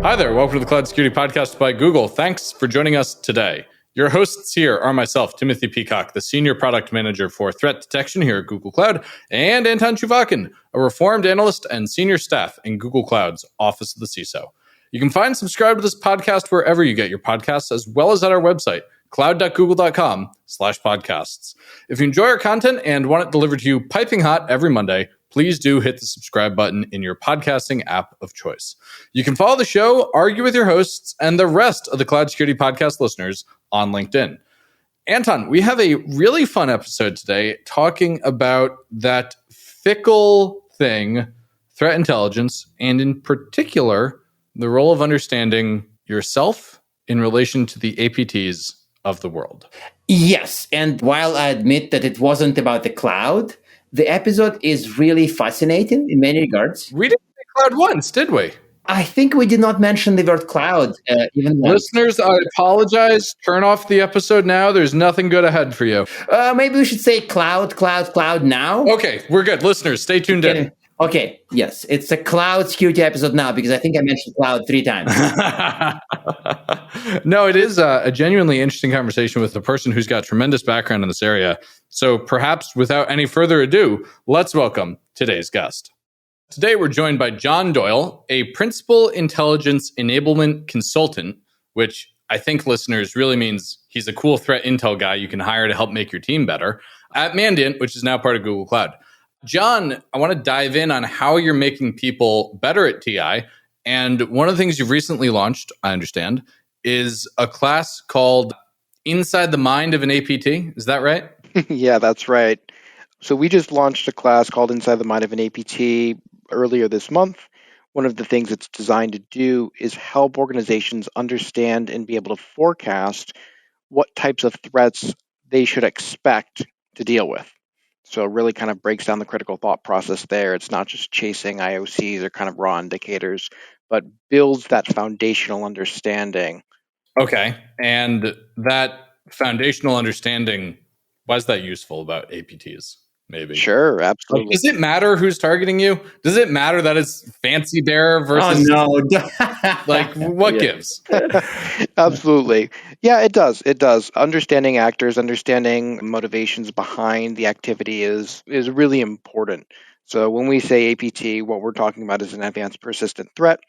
Hi there, welcome to the Cloud Security Podcast by Google. Thanks for joining us today. Your hosts here are myself, Timothy Peacock, the Senior Product Manager for Threat Detection here at Google Cloud, and Anton Chuvakin, a reformed analyst and senior staff in Google Cloud's Office of the CISO. You can find and subscribe to this podcast wherever you get your podcasts, as well as at our website, cloud.google.com/podcasts. If you enjoy our content and want it delivered to you piping hot every Monday, please do hit the subscribe button in your podcasting app of choice. You can follow the show, argue with your hosts, and the rest of the Cloud Security Podcast listeners on LinkedIn. Anton, we have a really fun episode today talking about that fickle thing, threat intelligence, and in particular, the role of understanding yourself in relation to the APTs of the world. Yes, and while I admit that it wasn't about the cloud, the episode is really fascinating in many regards. We didn't say cloud once, did we? I think we did not mention the word cloud even once. Listeners, I apologize. Turn off the episode now. There's nothing good ahead for you. Maybe we should say cloud now. Okay, we're good. Listeners, stay tuned in. Okay, yes, it's a cloud security episode now because I think I mentioned cloud 3 times. No, it is a genuinely interesting conversation with a person who's got tremendous background in this area. So perhaps without any further ado, let's welcome today's guest. Today, we're joined by John Doyle, a Principal Intelligence Enablement Consultant, which I think listeners really means he's a cool threat intel guy you can hire to help make your team better, at Mandiant, which is now part of Google Cloud. John, I want to dive in on how you're making people better at TI. And one of the things you've recently launched, I understand, is a class called Inside the Mind of an APT. Is that right? Yeah, that's right. So we just launched a class called Inside the Mind of an APT earlier this month. One of the things it's designed to do is help organizations understand and be able to forecast what types of threats they should expect to deal with. So it really kind of breaks down the critical thought process there. It's not just chasing IOCs or kind of raw indicators, but builds that foundational understanding. Okay. And that foundational understanding, why is that useful about APTs? Maybe. Sure, absolutely. Like, does it matter who's targeting you? Does it matter that it's Fancy Bear versus... Oh, no. Like, what gives? Absolutely. Yeah, it does. It does. Understanding actors, understanding motivations behind the activity is really important. So when we say APT, what we're talking about is an advanced persistent threat.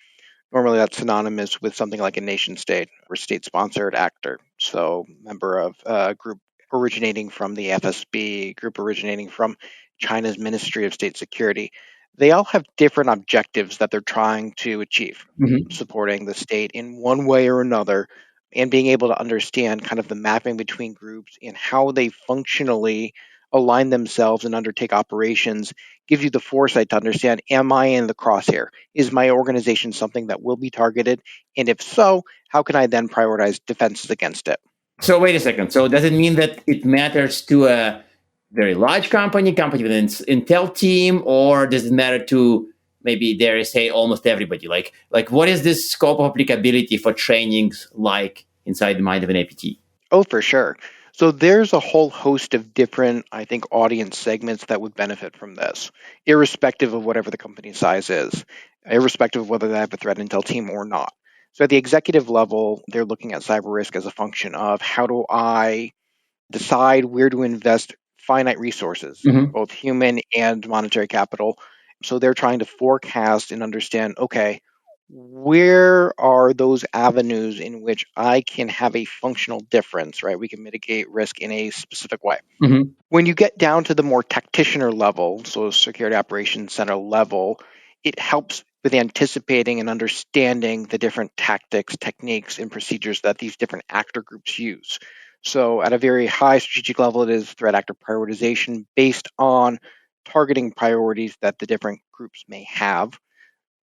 Normally that's synonymous with something like a nation state or state-sponsored actor. So member of a group originating from the FSB, group originating from China's Ministry of State Security. They all have different objectives that they're trying to achieve, supporting the state in one way or another, and being able to understand kind of the mapping between groups and how they functionally align themselves and undertake operations gives you the foresight to understand, am I in the crosshair? Is my organization something that will be targeted? And if so, how can I then prioritize defenses against it? So wait a second. So does it mean that it matters to a very large company with an Intel team, or does it matter to maybe, dare I say, almost everybody? Like what is this scope of applicability for trainings like Inside the Mind of an APT? Oh, for sure. So there's a whole host of different, I think, audience segments that would benefit from this, irrespective of whatever the company size is, irrespective of whether they have a threat intel team or not. So at the executive level, they're looking at cyber risk as a function of how do I decide where to invest finite resources, both human and monetary capital. So they're trying to forecast and understand, okay, where are those avenues in which I can have a functional difference, right? We can mitigate risk in a specific way. When you get down to the more practitioner level, so security operations center level, it helps with anticipating and understanding the different tactics, techniques, and procedures that these different actor groups use. So at a very high strategic level, it is threat actor prioritization based on targeting priorities that the different groups may have,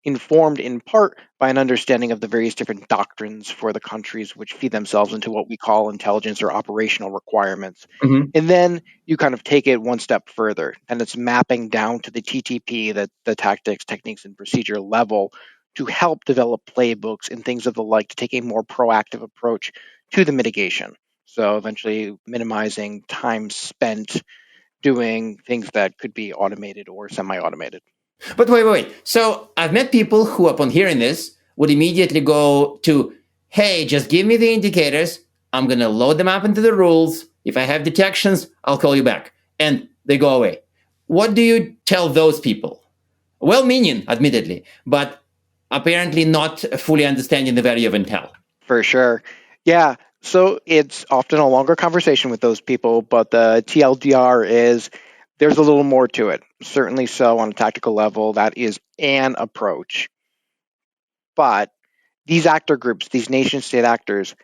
informed in part by an understanding of the various different doctrines for the countries, which feed themselves into what we call intelligence or operational requirements. And then you kind of take it one step further, and it's mapping down to the TTP, the tactics, techniques, and procedure level to help develop playbooks and things of the like to take a more proactive approach to the mitigation. So eventually minimizing time spent doing things that could be automated or semi-automated. But wait. So I've met people who, upon hearing this, would immediately go to, hey, just give me the indicators. I'm going to load them up into the rules. If I have detections, I'll call you back. And they go away. What do you tell those people? Well-meaning, admittedly, but apparently not fully understanding the value of intel. For sure. Yeah. So it's often a longer conversation with those people, but the TLDR is there's a little more to it. Certainly so on a tactical level, that is an approach. But these actor groups, these nation state actors,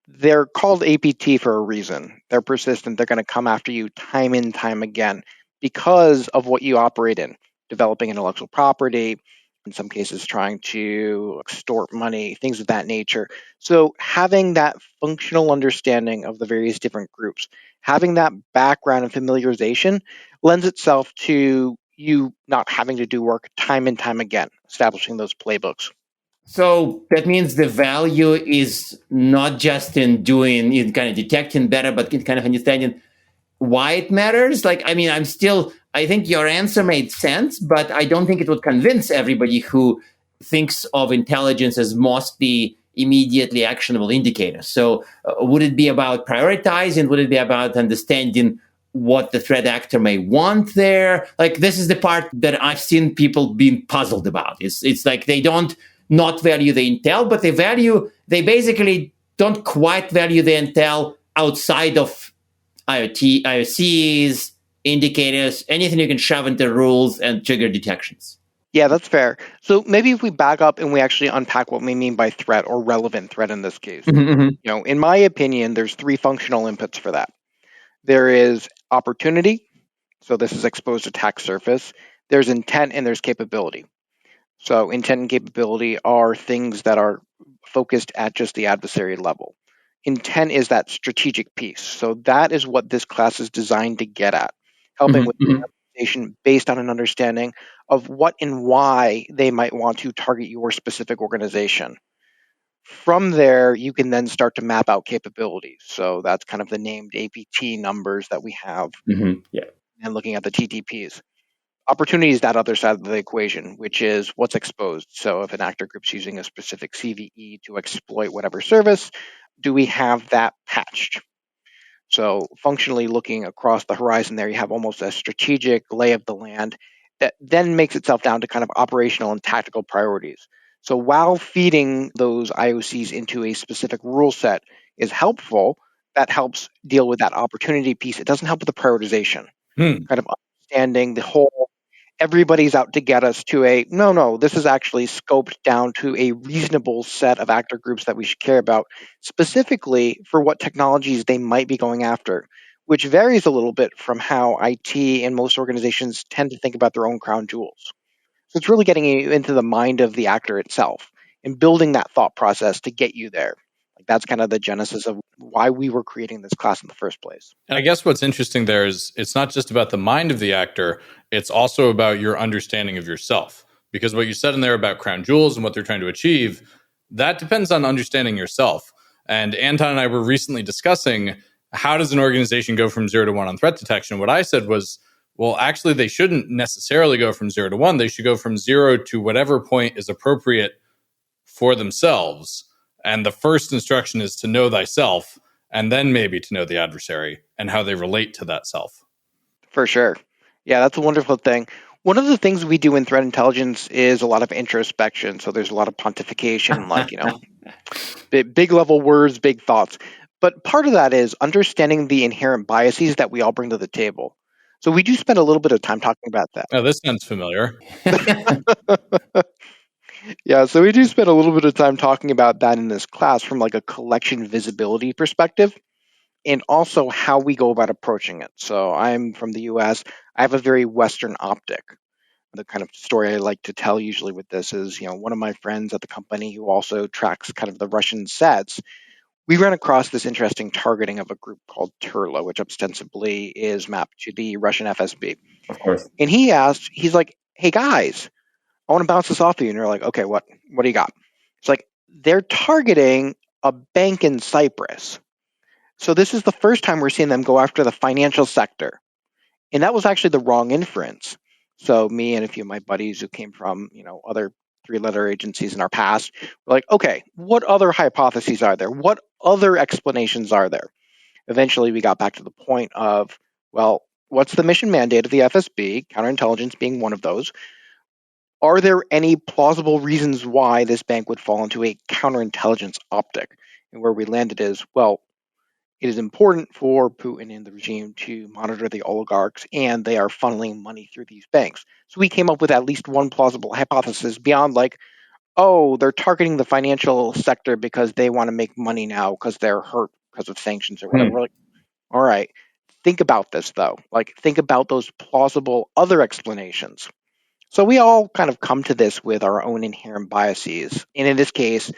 they're called APT for a reason. They're persistent. They're going to come after you time and time again because of what you operate in, developing intellectual property, in some cases trying to extort money, things of that nature. So having that functional understanding of the various different groups, having that background and familiarization lends itself to you not having to do work time and time again, establishing those playbooks. So that means the value is not just in kind of detecting better, but in kind of understanding why it matters. I think your answer made sense, but I don't think it would convince everybody who thinks of intelligence as mostly immediately actionable indicators. So would it be about prioritizing? Would it be about understanding what the threat actor may want there? Like, this is the part that I've seen people being puzzled about. It's like they don't not value the intel, but they basically don't quite value the intel outside of IoT, IOCs, indicators, anything you can shove into rules and trigger detections. Yeah, that's fair. So maybe if we back up and we actually unpack what we mean by threat or relevant threat in this case. In my opinion, there's three functional inputs for that. There is opportunity. So this is exposed attack surface. There's intent and there's capability. So intent and capability are things that are focused at just the adversary level. Intent is that strategic piece. So that is what this class is designed to get at, helping with the organization based on an understanding of what and why they might want to target your specific organization. From there, you can then start to map out capabilities. So that's kind of the named APT numbers that we have, Yeah. and looking at the TTPs. Opportunity is that other side of the equation, which is what's exposed. So if an actor group's using a specific CVE to exploit whatever service, do we have that patched? So functionally looking across the horizon there, you have almost a strategic lay of the land that then makes itself down to kind of operational and tactical priorities. So while feeding those IOCs into a specific rule set is helpful, that helps deal with that opportunity piece. It doesn't help with the prioritization, kind of understanding the whole everybody's out to get us to a no, this is actually scoped down to a reasonable set of actor groups that we should care about, specifically for what technologies they might be going after, which varies a little bit from how IT and most organizations tend to think about their own crown jewels. So it's really getting you into the mind of the actor itself and building that thought process to get you there. Like, that's kind of the genesis of why we were creating this class in the first place. And I guess what's interesting there is it's not just about the mind of the actor, it's also about your understanding of yourself. Because what you said in there about crown jewels and what they're trying to achieve, that depends on understanding yourself. And Anton and I were recently discussing, how does an organization go from 0 to 1 on threat detection? What I said was, well, actually, they shouldn't necessarily go from 0 to 1. They should go from 0 to whatever point is appropriate for themselves. And the first instruction is to know thyself, and then maybe to know the adversary and how they relate to that self. For sure. Yeah, that's a wonderful thing. One of the things we do in threat intelligence is a lot of introspection. So there's a lot of pontification, like, big level words, big thoughts. But part of that is understanding the inherent biases that we all bring to the table. So we do spend a little bit of time talking about that. Oh, this sounds familiar. Yeah, so we do spend a little bit of time talking about that in this class from like a collection visibility perspective, and also how we go about approaching it. So I'm from the US. I have a very Western optic. The kind of story I like to tell usually with this is, one of my friends at the company who also tracks kind of the Russian sets, we ran across this interesting targeting of a group called Turla, which ostensibly is mapped to the Russian FSB. Of course. And he's like, hey guys, I want to bounce this off of you. And you're like, okay, what do you got? It's like, they're targeting a bank in Cyprus. So this is the first time we're seeing them go after the financial sector. And that was actually the wrong inference. So me and a few of my buddies who came from, other three-letter agencies in our past. We're like, okay, what other hypotheses are there? What other explanations are there? Eventually, we got back to the point of, well, what's the mission mandate of the FSB, counterintelligence being one of those? Are there any plausible reasons why this bank would fall into a counterintelligence optic? And where we landed is, well, it is important for Putin and the regime to monitor the oligarchs, and they are funneling money through these banks. So we came up with at least one plausible hypothesis beyond like, oh, they're targeting the financial sector because they want to make money now because they're hurt because of sanctions or whatever. We're like, all right, think about this though. Like, think about those plausible other explanations. So we all kind of come to this with our own inherent biases. And in this case,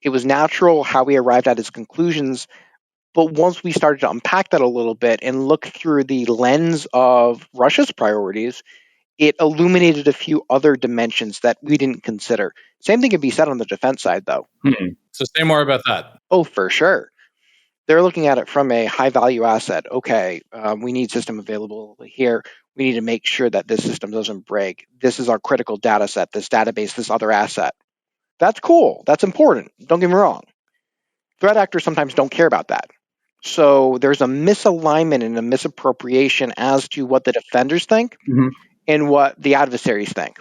it was natural how we arrived at its conclusions. But once we started to unpack that a little bit and look through the lens of Russia's priorities, it illuminated a few other dimensions that we didn't consider. Same thing can be said on the defense side, though. So say more about that. Oh, for sure. They're looking at it from a high-value asset. Okay, we need system availability here. We need to make sure that this system doesn't break. This is our critical data set, this database, this other asset. That's cool. That's important. Don't get me wrong. Threat actors sometimes don't care about that. So there's a misalignment and a misappropriation as to what the defenders think and what the adversaries think.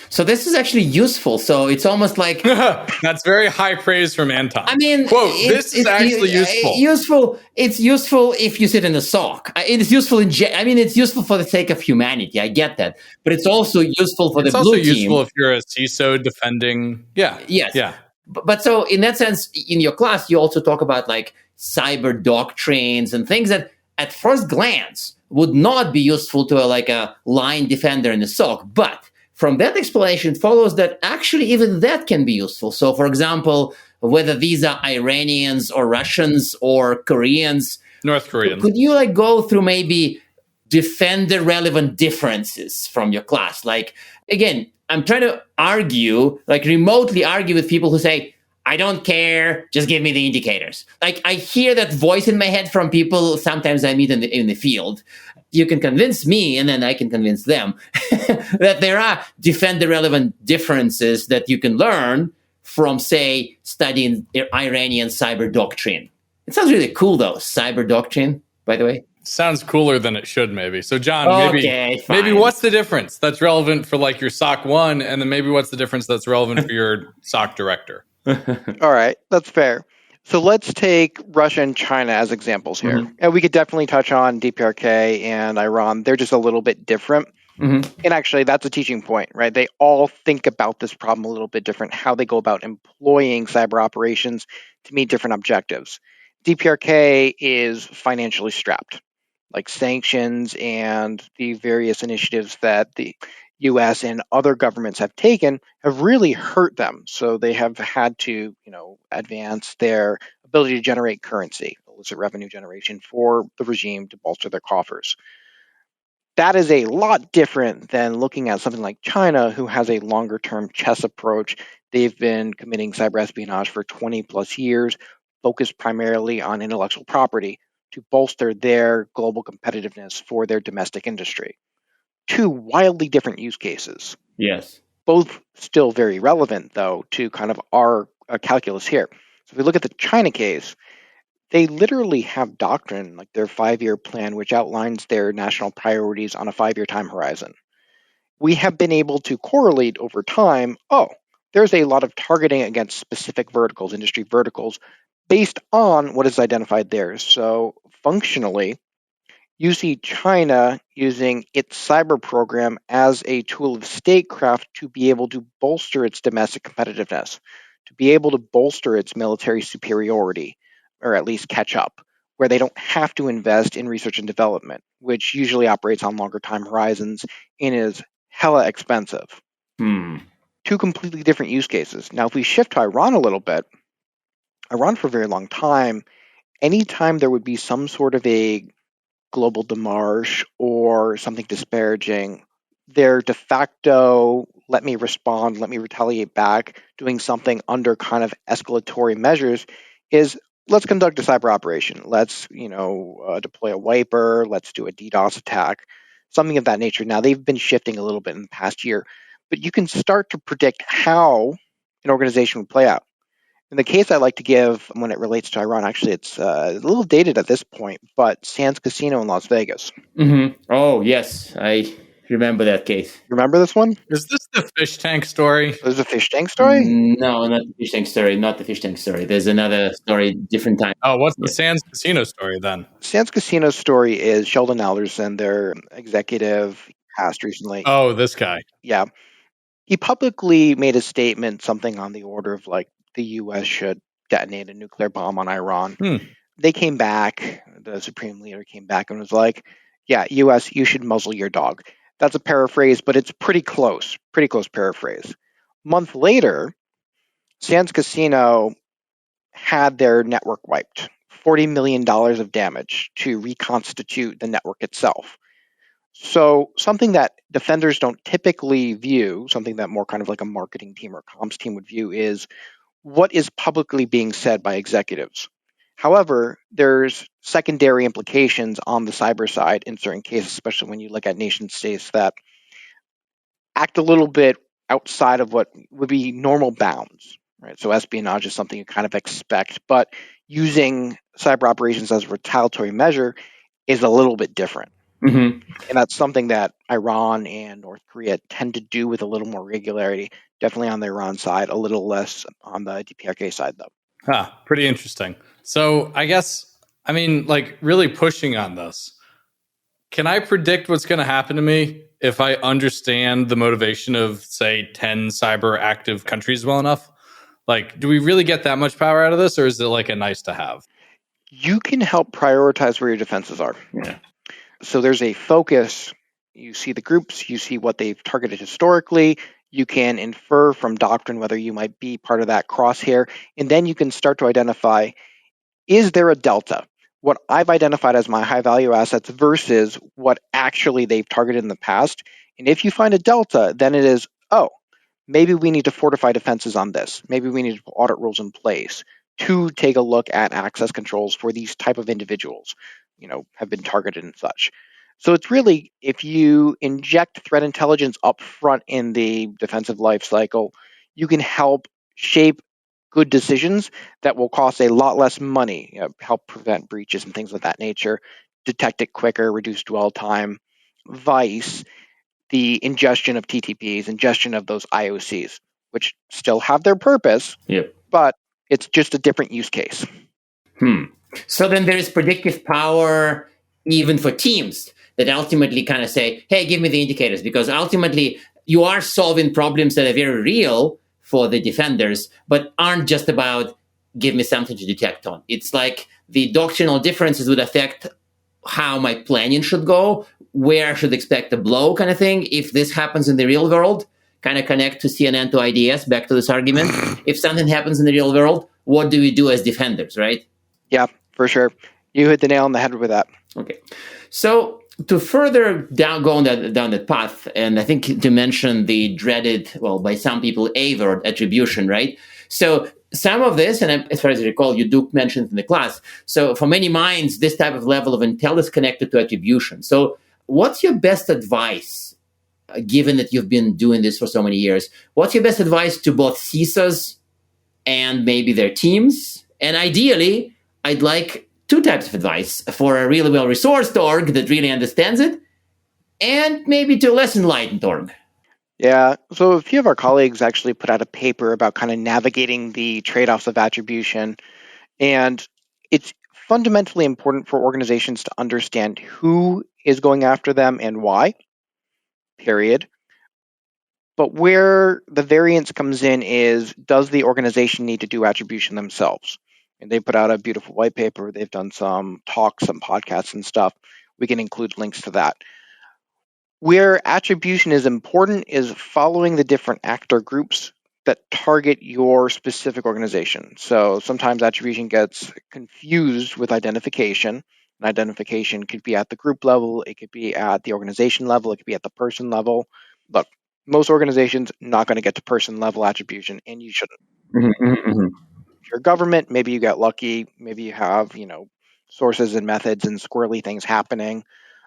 So this is actually useful. So it's almost like that's very high praise from Anton. I mean, quote, this is actually useful. It's useful if you sit in a SOC. It's useful it's useful for the sake of humanity. I get that, but it's also useful for the blue team. It's also useful if you're a CISO defending. Yeah. Yes. Yeah. But so in that sense, in your class, you also talk about like cyber doctrines and things that at first glance would not be useful to a line defender in the SOC, but from that explanation follows that actually even that can be useful. So, for example, whether these are Iranians or Russians or Koreans, North Koreans, could you go through maybe defender relevant differences from your class? Like, again, I'm trying to argue, remotely argue with people who say, I don't care, just give me the indicators. I hear that voice in my head from people sometimes I meet in the field. You can convince me, and then I can convince them that there are defender-relevant differences that you can learn from, say, studying Iranian cyber doctrine. It sounds really cool, though, cyber doctrine, by the way. Sounds cooler than it should, maybe. So, John, maybe what's the difference that's relevant for your SOC 1, and then maybe what's the difference that's relevant for your SOC director? All right, that's fair. So let's take Russia and China as examples here. And we could definitely touch on DPRK and Iran. They're just a little bit different. And actually, that's a teaching point, right? They all think about this problem a little bit different, how they go about employing cyber operations to meet different objectives. DPRK is financially strapped, like sanctions and the various initiatives that the U.S. and other governments have taken have really hurt them. So they have had to, advance their ability to generate currency, illicit revenue generation for the regime to bolster their coffers. That is a lot different than looking at something like China, who has a longer-term chess approach. They've been committing cyber espionage for 20 plus years, focused primarily on intellectual property to bolster their global competitiveness for their domestic industry. Two wildly different use cases. Yes. Both still very relevant, though, to kind of our calculus here. So if we look at the China case, they literally have doctrine, like their 5-year plan, which outlines their national priorities on a 5-year time horizon. We have been able to correlate over time, there's a lot of targeting against specific verticals, industry verticals, based on what is identified there. So functionally, you see China using its cyber program as a tool of statecraft to be able to bolster its domestic competitiveness, to be able to bolster its military superiority, or at least catch up, where they don't have to invest in research and development, which usually operates on longer time horizons and is hella expensive. Two completely different use cases. Now, if we shift to Iran a little bit, Iran for a very long time, anytime there would be some sort of a global demarche or something disparaging, their de facto, let me respond, let me retaliate back, doing something under kind of escalatory measures is, let's conduct a cyber operation. Let's, deploy a wiper. Let's do a DDoS attack, something of that nature. Now, they've been shifting a little bit in the past year, but you can start to predict how an organization would play out. In the case I like to give when it relates to Iran, actually, it's a little dated at this point, but Sands Casino in Las Vegas. Mm-hmm. Oh, yes. I remember that case. Remember this one? Is this the fish tank story? There's a fish tank story? No, not the fish tank story. Not the fish tank story. There's another story, different time. Oh, what's the Sands Casino story then? Sands Casino story is Sheldon Alderson, their executive, passed recently. Oh, this guy. Yeah. He publicly made a statement, something on the order of like the U.S. should detonate a nuclear bomb on Iran. They came back, the Supreme Leader came back and was like, yeah, U.S., you should muzzle your dog. That's a paraphrase, but it's pretty close paraphrase. A month later, Sands Casino had their network wiped, $40 million of damage to reconstitute the network itself. So something that defenders don't typically view, something that more kind of like a marketing team or comms team would view, is what is publicly being said by executives. However, there's secondary implications on the cyber side in certain cases, especially when you look at nation states that act a little bit outside of what would be normal bounds. Right? So espionage is something you kind of expect, but using cyber operations as a retaliatory measure is a little bit different. Mm-hmm. And that's something that Iran and North Korea tend to do with a little more regularity, definitely on the Iran side, a little less on the DPRK side, though. Pretty interesting. So I guess, like really pushing on this, can I predict what's going to happen to me if I understand the motivation of, say, 10 cyber active countries well enough? Like, do we really get that much power out of this, or is it like a nice to have? You can help prioritize where your defenses are. Yeah. So there's a focus. You see the groups, you see what they've targeted historically. You can infer from doctrine whether you might be part of that crosshair. And then you can start to identify, is there a delta? What I've identified as my high value assets versus what actually they've targeted in the past. And if you find a delta, then it is, maybe we need to fortify defenses on this. Maybe we need to put audit rules in place to take a look at access controls for these type of individuals, have been targeted and such. So it's really, if you inject threat intelligence up front in the defensive life cycle, you can help shape good decisions that will cost a lot less money, help prevent breaches and things of that nature, detect it quicker, reduce dwell time, vice the ingestion of TTPs, ingestion of those IOCs, which still have their purpose, but it's just a different use case. So then there is predictive power even for teams that ultimately kind of say, hey, give me the indicators, because ultimately you are solving problems that are very real for the defenders, but aren't just about give me something to detect on. It's like the doctrinal differences would affect how my planning should go, where I should expect a blow kind of thing. If this happens in the real world, kind of connect to CNN to IDS, back to this argument. If something happens in the real world, what do we do as defenders, right? Yeah, for sure. You hit the nail on the head with that. Okay. So to further down that path, and I think to mention the dreaded, well, by some people, A word, attribution, right? So some of this, and as far as I recall, you do mention it in the class. So for many minds, this type of level of intel is connected to attribution. So what's your best advice, given that you've been doing this for so many years? What's your best advice to both CISOs and maybe their teams? And ideally, I'd like two types of advice: for a really well-resourced org that really understands it, and maybe to a less enlightened org. Yeah, so a few of our colleagues actually put out a paper about kind of navigating the trade-offs of attribution. And it's fundamentally important for organizations to understand who is going after them and why, period. But where the variance comes in is, does the organization need to do attribution themselves? And they put out a beautiful white paper. They've done some talks, some podcasts and stuff. We can include links to that. Where attribution is important is following the different actor groups that target your specific organization. So sometimes attribution gets confused with identification. And identification could be at the group level, it could be at the organization level, it could be at the person level. Look, most organizations not going to get to person level attribution, and you shouldn't. If you're government, maybe you get lucky, maybe you have, sources and methods and squirrely things happening.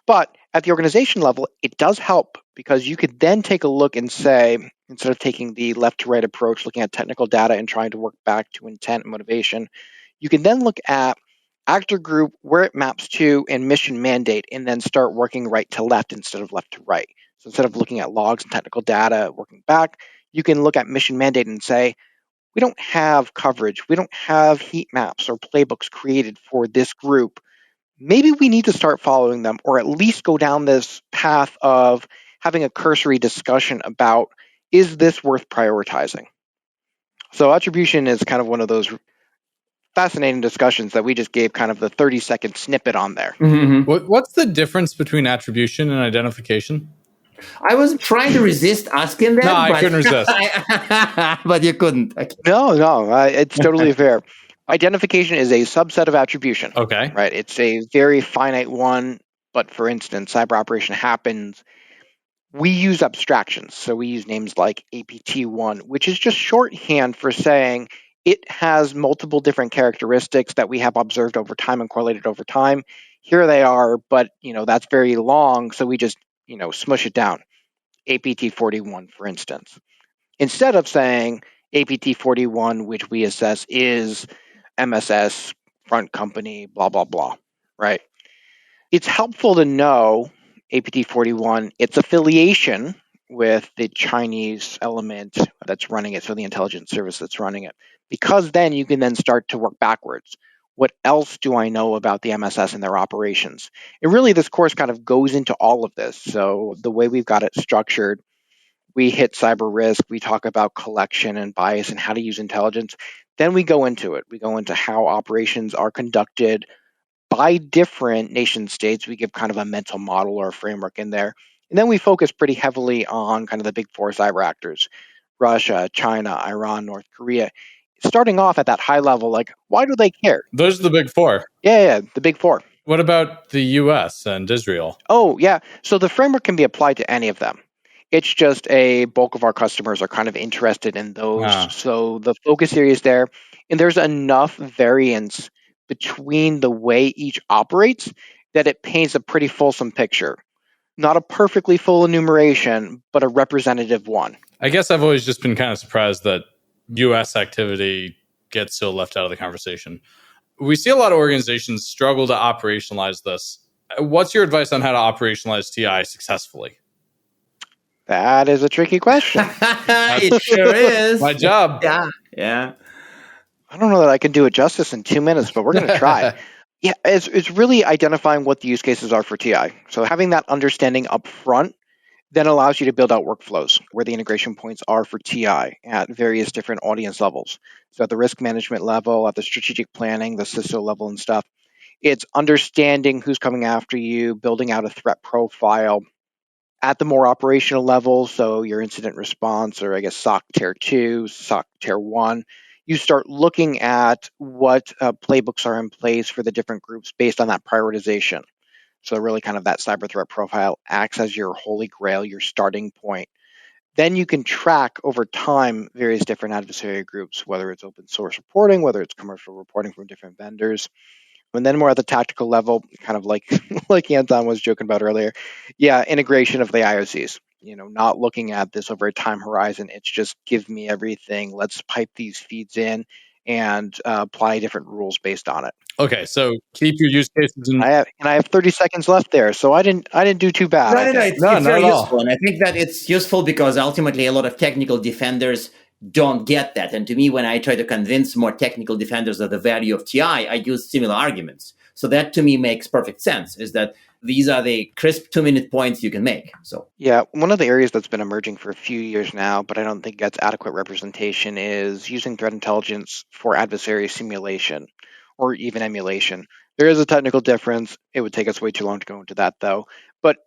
But at the organization level, it does help, because you could then take a look and say, instead of taking the left to right approach, looking at technical data and trying to work back to intent and motivation, you can then look at actor group, where it maps to, and mission mandate, and then start working right to left instead of left to right. So instead of looking at logs and technical data, working back, you can look at mission mandate and say, we don't have coverage, we don't have heat maps or playbooks created for this group. Maybe we need to start following them, or at least go down this path of having a cursory discussion about, is this worth prioritizing? So attribution is kind of one of those fascinating discussions that we just gave kind of the 30-second snippet on there. Mm-hmm. What's the difference between attribution and identification? I was trying to resist asking that. No, I couldn't resist. But you couldn't. No, it's totally fair. Identification is a subset of attribution. Okay. Right? It's a very finite one, but for instance, cyber operation happens. We use abstractions. So we use names like APT1, which is just shorthand for saying it has multiple different characteristics that we have observed over time and correlated over time. Here they are, but that's very long, so we just smush it down. APT41, for instance. Instead of saying APT41, which we assess is MSS, front company, blah, blah, blah, right? It's helpful to know APT41, its affiliation with the Chinese element that's running it, so the intelligence service that's running it, because then you can then start to work backwards. What else do I know about the MSS and their operations? And really, this course kind of goes into all of this. So the way we've got it structured, we hit cyber risk, we talk about collection and bias and how to use intelligence. Then we go into it. We go into how operations are conducted by different nation states. We give kind of a mental model or a framework in there. And then we focus pretty heavily on kind of the big four cyber actors: Russia, China, Iran, North Korea. Starting off at that high level, like, why do they care? Those are the big four. Yeah, the big four. What about the US and Israel? Oh, yeah. So the framework can be applied to any of them. It's just a bulk of our customers are kind of interested in those. So the focus area is there. And there's enough variance between the way each operates that it paints a pretty fulsome picture. Not a perfectly full enumeration, but a representative one. I guess I've always just been kind of surprised that US activity gets so left out of the conversation. We see a lot of organizations struggle to operationalize this. What's your advice on how to operationalize TI successfully? That is a tricky question. It sure is. My job. Yeah. I don't know that I can do it justice in 2 minutes, but we're going to try. Yeah, it's really identifying what the use cases are for TI. So having that understanding up front then allows you to build out workflows where the integration points are for TI at various different audience levels. So at the risk management level, at the strategic planning, the CISO level and stuff, it's understanding who's coming after you, building out a threat profile. At the more operational level, so your incident response, or I guess SOC Tier 2, SOC Tier 1, you start looking at what playbooks are in place for the different groups based on that prioritization. So really kind of that cyber threat profile acts as your holy grail, your starting point. Then you can track over time various different adversary groups, whether it's open source reporting, whether it's commercial reporting from different vendors. And then more at the tactical level, kind of like Anton was joking about earlier, integration of the IOCs. Not looking at this over a time horizon. It's just give me everything. Let's pipe these feeds in and apply different rules based on it. Okay, so keep your use cases in. I have 30 seconds left there, so I didn't do too bad. No, it's very useful, and I think that it's useful because ultimately a lot of technical defenders don't get that. And to me, when I try to convince more technical defenders of the value of TI, I use similar arguments. So that to me makes perfect sense, is that these are the crisp 2-minute points you can make. So yeah, one of the areas that's been emerging for a few years now, but I don't think gets adequate representation, is using threat intelligence for adversary simulation or even emulation. There is a technical difference. It would take us way too long to go into that, though. But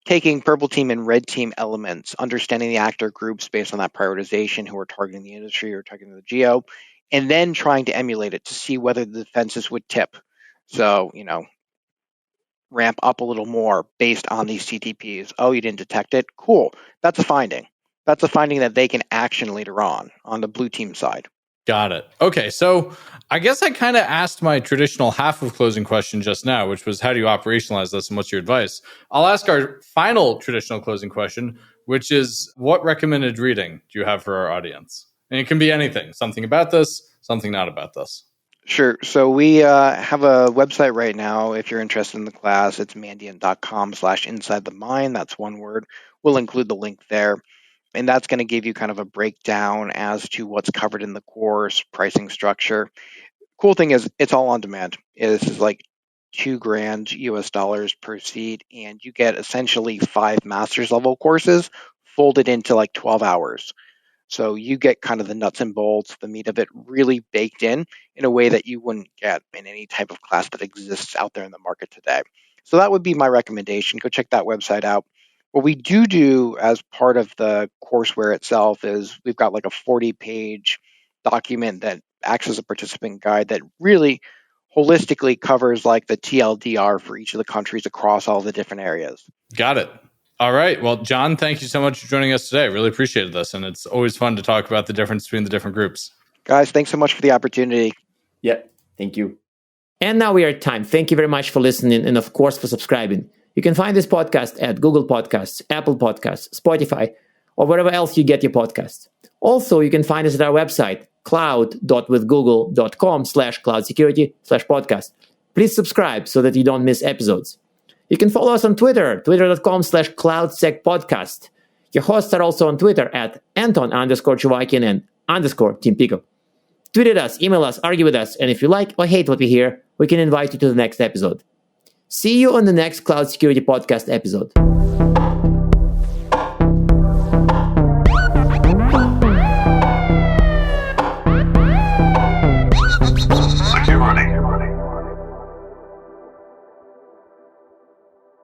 taking purple team and red team elements, understanding the actor groups based on that prioritization, who are targeting the industry or targeting the geo, and then trying to emulate it to see whether the defenses would tip. So, ramp up a little more based on these CTPs. Oh, you didn't detect it? Cool. That's a finding. That's a finding that they can action later on the blue team side. Got it. Okay, so I guess I kind of asked my traditional half of closing question just now, which was how do you operationalize this and what's your advice? I'll ask our final traditional closing question, which is what recommended reading do you have for our audience? And it can be anything, something about this, something not about this. Sure. So we have a website right now. If you're interested in the class, it's mandiant.com/inside the mind. That's one word. We'll include the link there. And that's going to give you kind of a breakdown as to what's covered in the course, pricing structure. Cool thing is it's all on demand. This is like $2,000 US per seat, and you get essentially 5 master's level courses folded into like 12 hours. So you get kind of the nuts and bolts, the meat of it really baked in a way that you wouldn't get in any type of class that exists out there in the market today. So that would be my recommendation. Go check that website out. What we do as part of the courseware itself is we've got like a 40-page document that acts as a participant guide that really holistically covers like the TLDR for each of the countries across all the different areas. Got it. All right. Well, John, thank you so much for joining us today. Really appreciated this. And it's always fun to talk about the difference between the different groups. Guys, thanks so much for the opportunity. Yeah, thank you. And now we are at time. Thank you very much for listening and, of course, for subscribing. You can find this podcast at Google Podcasts, Apple Podcasts, Spotify, or wherever else you get your podcasts. Also, you can find us at our website, cloud.withgoogle.com/cloudsecurity/podcast. Please subscribe so that you don't miss episodes. You can follow us on Twitter, twitter.com/cloudsecpodcast. Your hosts are also on Twitter at Anton_Chuvakian and _Team Pico. Tweet at us, email us, argue with us, and if you like or hate what we hear, we can invite you to the next episode. See you on the next Cloud Security Podcast episode.